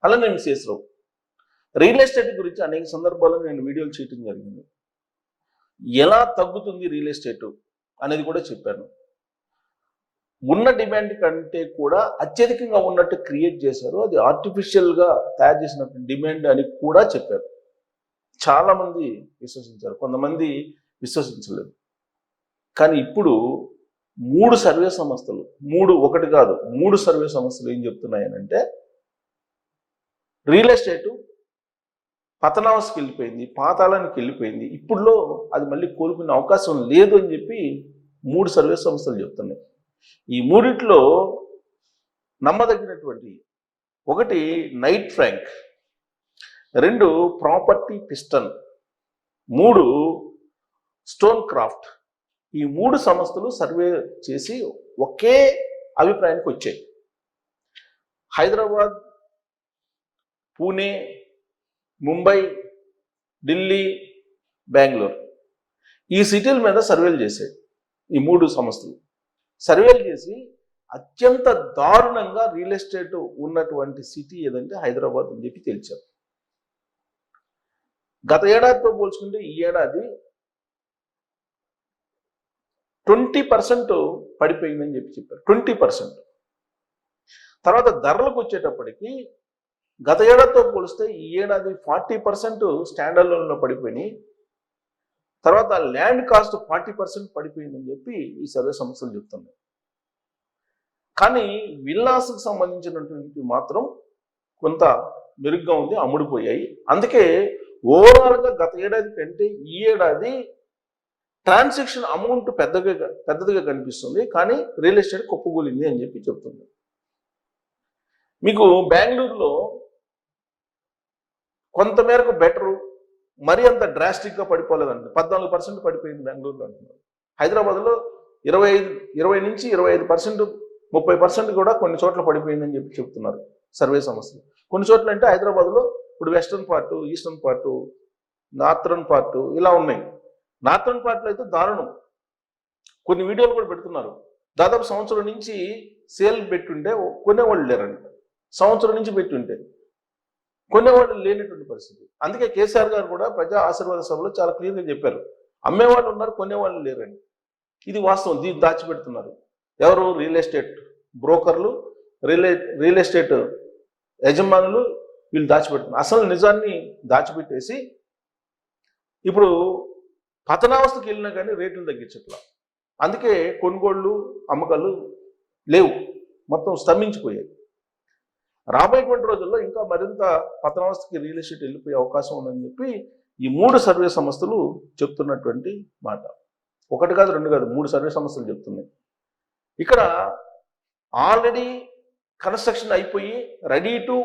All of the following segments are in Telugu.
అలానే మిసెస్ రావు. రియల్ ఎస్టేట్ గురించి అనేక సందర్భాల్లో నేను వీడియోలు చేయటం జరిగింది. ఎలా తగ్గుతుంది రియల్ ఎస్టేట్ అనేది కూడా చెప్పాను. ఉన్న డిమాండ్ కంటే కూడా అత్యధికంగా ఉన్నట్టు క్రియేట్ చేశారు. అది ఆర్టిఫిషియల్గా తయారు చేసినట్టు డిమాండ్ అని కూడా చెప్పారు. చాలామంది విశ్వసించారు, కొంతమంది విశ్వసించలేదు. కానీ ఇప్పుడు 3 సర్వే సంస్థలు, ఒకటి కాదు 3 సర్వే సంస్థలు ఏం చెప్తున్నాయనంటే రియల్ ఎస్టేటు పతనావస్థకి వెళ్ళిపోయింది, పాతాళానికి వెళ్ళిపోయింది, ఇప్పుడులో అది మళ్ళీ కోలుకునే అవకాశం లేదు అని చెప్పి 3 సర్వే సంస్థలు చెప్తున్నాయి. ఈ మూడిట్లో నమ్మదగినటువంటి ఒకటి Knight Frank, 2 property piston, 3 stone craft. ఈ 3 సంస్థలు సర్వే చేసి ఒకే అభిప్రాయానికి వచ్చాయి. హైదరాబాద్, పూణే, ముంబై, ఢిల్లీ, బెంగళూరు ఈ సిటీల మీద సర్వేలు చేశాయి. ఈ 3 సంస్థలు సర్వేలు చేసి అత్యంత దారుణంగా రియల్ ఎస్టేట్ ఉన్నటువంటి సిటీ ఏదంటే హైదరాబాద్ అని చెప్పి తేల్చారు. గత ఏడాదితో పోల్చుకుంటే ఈ ఏడాది 20% పడిపోయిందని చెప్పి చెప్పారు. 20%. తర్వాత ధరలకు వచ్చేటప్పటికి గత ఏడాదితో పోలిస్తే ఈ ఏడాది 40% స్టాండర్డ్లో పడిపోయినాయి. తర్వాత ల్యాండ్ కాస్ట్ 40% పడిపోయిందని చెప్పి ఈ సర్వే సంస్థలు చెప్తున్నాయి. కానీ విల్లాస్కి సంబంధించినటువంటి మాత్రం కొంత మెరుగ్గా ఉంది, అమ్ముడుపోయాయి. అందుకే ఓవరాల్గా గత ఏడాది కంటే ఈ ఏడాది ట్రాన్సాక్షన్ అమౌంట్ పెద్దదిగా కనిపిస్తుంది, కానీ రియల్ ఎస్టేట్ కుప్పకూలింది అని చెప్పి చెప్తుంది. మీకు బెంగళూరులో కొంతమేరకు బెటరు, మరీ అంత డ్రాస్టిక్గా పడిపోలేదండి. 14% పడిపోయింది బెంగళూరులో అంటున్నారు. హైదరాబాద్లో 20 నుంచి 25%, 30% కూడా కొన్ని చోట్ల పడిపోయిందని చెప్పి చెప్తున్నారు సర్వే సంస్థలు. కొన్ని చోట్ల అంటే హైదరాబాద్లో ఇప్పుడు western part, eastern part, northern part ఇలా ఉన్నాయి. నార్థర్న్ పార్ట్లో అయితే దారుణం. కొన్ని వీడియోలు కూడా పెడుతున్నారు. దాదాపు సంవత్సరం నుంచి సేల్ పెట్టుంటే కొనేవాళ్ళు లేరండి. సంవత్సరం నుంచి పెట్టుంటే కొనేవాళ్ళు లేనటువంటి పరిస్థితి. అందుకే కేసీఆర్ గారు కూడా ప్రజా ఆశీర్వాద సభలో చాలా క్లియర్గా చెప్పారు, అమ్మేవాళ్ళు ఉన్నారు, కొనేవాళ్ళు లేరండి. ఇది వాస్తవం. దీన్ని దాచిపెడుతున్నారు ఎవరు? రియల్ ఎస్టేట్ బ్రోకర్లు, రియల్ ఎస్టేట్ యజమానులు, వీళ్ళు దాచిపెడుతున్నారు. అసలు నిజాన్ని దాచిపెట్టేసి ఇప్పుడు పతనావస్థకి వెళ్ళినా కానీ రేట్లు తగ్గించట్లా. అందుకే కొనుగోళ్ళు, అమ్మకాలు లేవు, మొత్తం స్తంభించిపోయాయి. రాబోయేటువంటి రోజుల్లో ఇంకా మరింత పతనావస్థకి రియల్ ఎస్టేట్ వెళ్ళిపోయే అవకాశం ఉందని చెప్పి ఈ 3 సర్వే సంస్థలు చెప్తున్నటువంటి మాట. ఒకటి కాదు, 2 కాదు, 3 సర్వే సంస్థలు చెప్తున్నాయి. ఇక్కడ ఆల్రెడీ కన్స్ట్రక్షన్ అయిపోయి రెడీ టు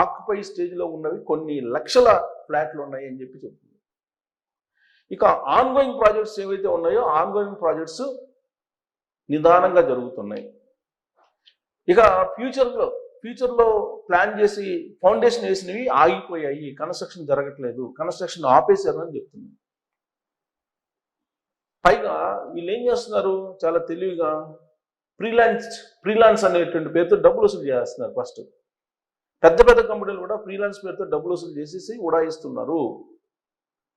ఆక్యుపై స్టేజ్లో ఉన్నవి కొన్ని లక్షల ఫ్లాట్లు ఉన్నాయి అని చెప్పి చెప్తుంది. ఇక ఆన్గోయింగ్ ప్రాజెక్ట్స్ ఏవైతే ఉన్నాయో ఆన్గోయింగ్ ప్రాజెక్ట్స్ నిదానంగా జరుగుతున్నాయి. ఇక ఫ్యూచర్లో ప్లాన్ చేసి ఫౌండేషన్ వేసినవి ఆగిపోయాయి, కన్స్ట్రక్షన్ జరగట్లేదు, కన్స్ట్రక్షన్ ఆపేశారు అని చెప్తుంది. పైగా వీళ్ళు ఏం చేస్తున్నారు? చాలా తెలివిగా ఫ్రీలాన్స్ అనేటువంటి పేరుతో డబ్బులు వసూలు చేస్తున్నారు. ఫస్ట్ పెద్ద కంపెనీలు కూడా ఫ్రీలాన్స్ పేరుతో డబ్బులు వసూలు చేసేసి ఉడాయిస్తున్నారు.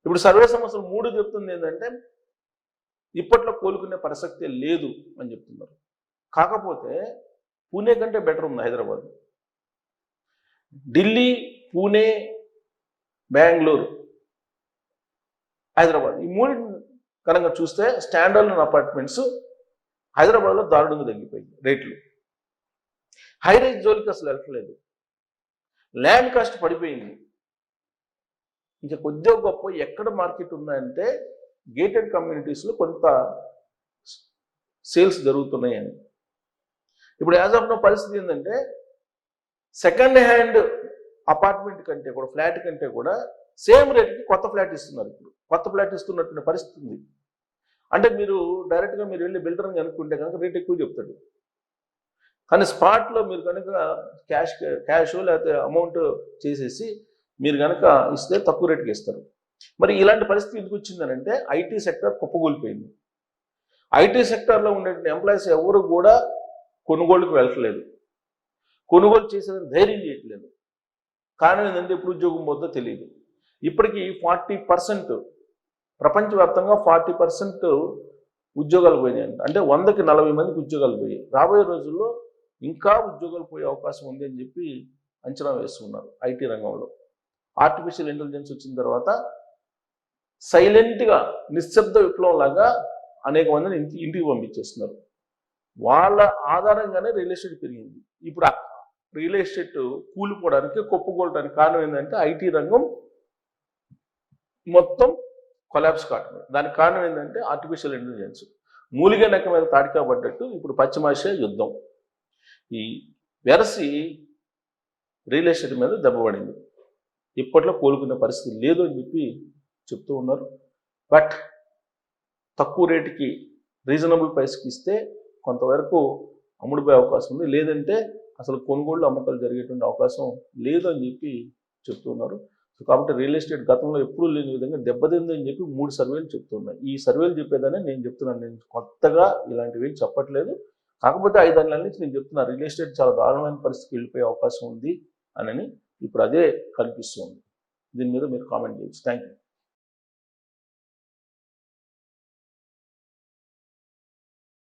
ఇప్పుడు సర్వే సంస్థలు 3 చెప్తుంది ఏంటంటే ఇప్పట్లో కోలుకునే ప్రసక్తే లేదు అని చెప్తున్నారు. కాకపోతే పూణే కంటే బెటర్ ఉంది హైదరాబాద్. ఢిల్లీ, పూణే, బెంగళూరు, హైదరాబాద్ ఈ 3 కనుక చూస్తే స్టాండర్డ్ అపార్ట్మెంట్స్ హైదరాబాద్లో దారుణంగా తగ్గిపోయింది రేట్లు. హై రైజ్ జోలికి అసలు వెళ్ళట్లేదు. ల్యాండ్ కాస్ట్ పడిపోయింది. ఇంకా కొద్దిగా గొప్ప ఎక్కడ మార్కెట్ ఉందంటే గేటెడ్ కమ్యూనిటీస్లో కొంత సేల్స్ జరుగుతున్నాయని. ఇప్పుడు యాజ్ ఆఫ్ నో పరిస్థితి ఏంటంటే సెకండ్ హ్యాండ్ అపార్ట్మెంట్ కంటే కూడా, ఫ్లాట్ కంటే కూడా సేమ్ రేట్కి కొత్త ఫ్లాట్ ఇస్తున్నారు. ఇప్పుడు కొత్త ఫ్లాట్ ఇస్తున్నటువంటి పరిస్థితి ఉంది. అంటే మీరు డైరెక్ట్గా మీరు వెళ్ళి బిల్డర్ని కనుక్కుంటే కనుక రేట్ ఎక్కువ చెప్తాడు. కానీ స్పాట్లో మీరు కనుక క్యాష్ లేకపోతే అమౌంట్ చేసేసి మీరు కనుక ఇస్తే తక్కువ రేటుకి ఇస్తారు. మరి ఇలాంటి పరిస్థితి ఎందుకు వచ్చిందనంటే ఐటీ సెక్టర్ కుప్పగూలిపోయింది. ఐటీ సెక్టర్లో ఉండే ఎంప్లాయీస్ ఎవరు కూడా కొనుగోలుకు వెళ్ళట్లేదు, కొనుగోలు చేసేదని ధైర్యం చేయట్లేదు. కారణం ఏంటంటే ఎప్పుడు ఉద్యోగం పోతుందో తెలియదు. ఇప్పటికీ 40% ప్రపంచవ్యాప్తంగా 40% ఉద్యోగాలు పోయినాయంట. అంటే 100కి 40 మందికి ఉద్యోగాలు పోయాయి. రాబోయే రోజుల్లో ఇంకా ఉద్యోగాలు పోయే అవకాశం ఉంది అని చెప్పి అంచనా వేస్తున్నారు ఐటీ రంగంలో. ఆర్టిఫిషియల్ ఇంటెలిజెన్స్ వచ్చిన తర్వాత సైలెంట్గా నిశ్శబ్ద విప్లవం లాగా అనేక మందిని ఇంటికి పంపించేస్తున్నారు. వాళ్ళ ఆధారంగానే రియల్ ఎస్టేట్ పెరిగింది. ఇప్పుడు రియల్ ఎస్టేట్ కూలిపోవడానికి, కొప్పుకోవడానికి కారణం ఏంటంటే ఐటీ రంగం మొత్తం కొలాప్స్ కావడం. దానికి కారణం ఏంటంటే ఆర్టిఫిషియల్ ఇంటెలిజెన్స్. మూలిగ నెక్క మీద తాటికా పడ్డట్టు ఇప్పుడు పశ్చిమాసియా యుద్ధం. ఈ వెరసి రియల్ ఎస్టేట్ మీద దెబ్బపడింది. ఇప్పట్లో కోలుకునే పరిస్థితి లేదు అని చెప్పి చెప్తూ ఉన్నారు. బట్ తక్కువ రేటుకి రీజనబుల్ ప్రైస్కి ఇస్తే కొంతవరకు అమ్ముడుపోయే అవకాశం ఉంది. లేదంటే అసలు కొనుగోళ్ళు అమ్మకాలు జరిగేటువంటి అవకాశం లేదు అని చెప్పి చెప్తున్నారు. సో కాబట్టి రియల్ ఎస్టేట్ గతంలో ఎప్పుడూ లేని విధంగా దెబ్బతిందని చెప్పి 3 సర్వేలు చెప్తున్నాయి. ఈ సర్వేలు చెప్పేదాన్ని నేను చెప్తున్నాను. నేను కొత్తగా ఇలాంటివి ఏం చెప్పట్లేదు. కాకపోతే 5 నెలల నుంచి నేను చెప్తున్నా రియల్ ఎస్టేట్ చాలా దారుణమైన పరిస్థితికి వెళ్ళిపోయే అవకాశం ఉంది అని. ఇప్పుడు అదే కనిపిస్తుంది. దీని మీద మీరు కామెంట్ చేయొచ్చు. Thank you.